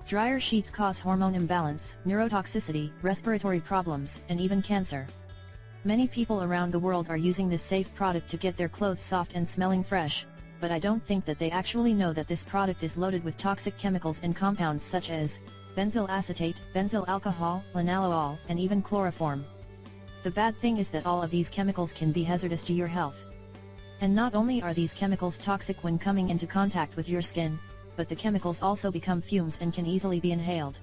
Dryer sheets cause hormone imbalance, neurotoxicity, respiratory problems, and even cancer. Many people around the world are using this safe product to get their clothes soft and smelling fresh, but I don't think that they actually know that this product is loaded with toxic chemicals and compounds such as benzyl acetate, benzyl alcohol, linalool, and even chloroform. The bad thing is that all of these chemicals can be hazardous to your health. And not only are these chemicals toxic when coming into contact with your skin, but the chemicals also become fumes and can easily be inhaled.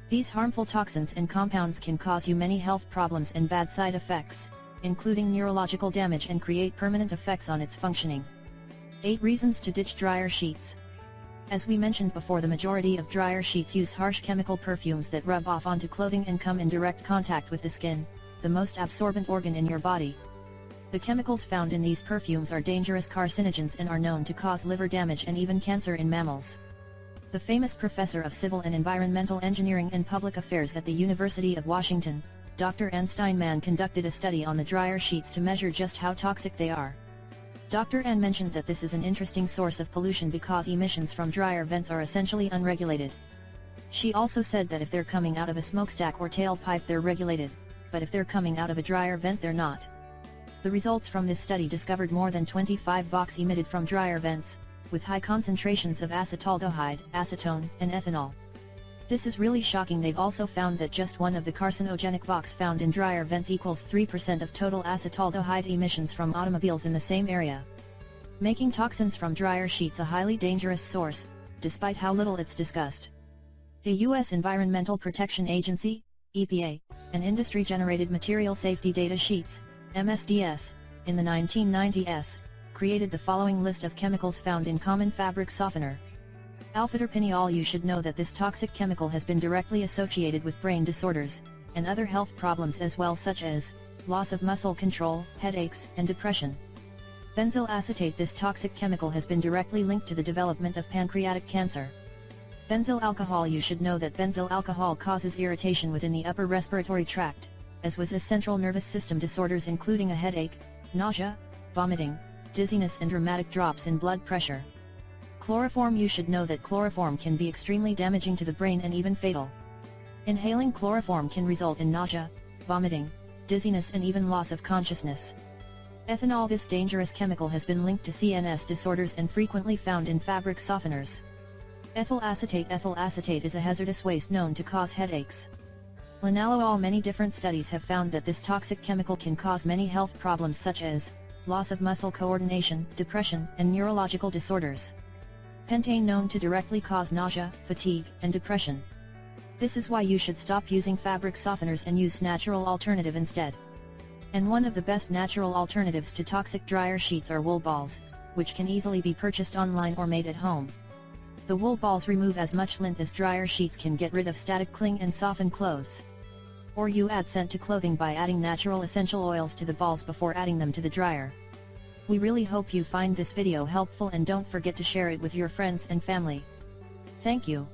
These harmful toxins and compounds can cause you many health problems and bad side effects, including neurological damage, and create permanent effects on its functioning. 8 reasons to ditch dryer sheets. As we mentioned before, the majority of dryer sheets use harsh chemical perfumes that rub off onto clothing and come in direct contact with the skin, the most absorbent organ in your body. The chemicals found in these perfumes are dangerous carcinogens and are known to cause liver damage and even cancer in mammals. The famous professor of civil and environmental engineering and public affairs at the University of Washington, Dr. Ann Steinman, conducted a study on the dryer sheets to measure just how toxic they are. Dr. Ann mentioned that this is an interesting source of pollution because emissions from dryer vents are essentially unregulated. She also said that if they're coming out of a smokestack or tailpipe, they're regulated, but if they're coming out of a dryer vent, they're not. The results from this study discovered more than 25 VOCs emitted from dryer vents, with high concentrations of acetaldehyde, acetone, and ethanol. This is really shocking. They've also found that just one of the carcinogenic VOCs found in dryer vents equals 3% of total acetaldehyde emissions from automobiles in the same area, making toxins from dryer sheets a highly dangerous source, despite how little it's discussed. The U.S. Environmental Protection Agency, EPA, and Industry-Generated Material Safety Data Sheets, MSDS, in the 1990s, created the following list of chemicals found in common fabric softener. Alpha-terpineol. You should know that this toxic chemical has been directly associated with brain disorders, and other health problems as well, such as loss of muscle control, headaches, and depression. Benzyl acetate. This toxic chemical has been directly linked to the development of pancreatic cancer. Benzyl alcohol. You should know that benzyl alcohol causes irritation within the upper respiratory tract, as was central nervous system disorders including a headache, nausea, vomiting, dizziness, and dramatic drops in blood pressure. Chloroform. You should know that chloroform can be extremely damaging to the brain and even fatal. Inhaling chloroform can result in nausea, vomiting, dizziness, and even loss of consciousness. Ethanol. This dangerous chemical has been linked to CNS disorders and frequently found in fabric softeners. Ethyl acetate. Ethyl acetate is a hazardous waste known to cause headaches. Linalool. Many different studies have found that this toxic chemical can cause many health problems such as loss of muscle coordination, depression, and neurological disorders. Pentane. Known to directly cause nausea, fatigue, and depression. This is why you should stop using fabric softeners and use natural alternative instead. And one of the best natural alternatives to toxic dryer sheets are wool balls, which can easily be purchased online or made at home. The wool balls remove as much lint as dryer sheets can, get rid of static cling and soften clothes. Or you add scent to clothing by adding natural essential oils to the balls before adding them to the dryer. We really hope you find this video helpful, and don't forget to share it with your friends and family. Thank you.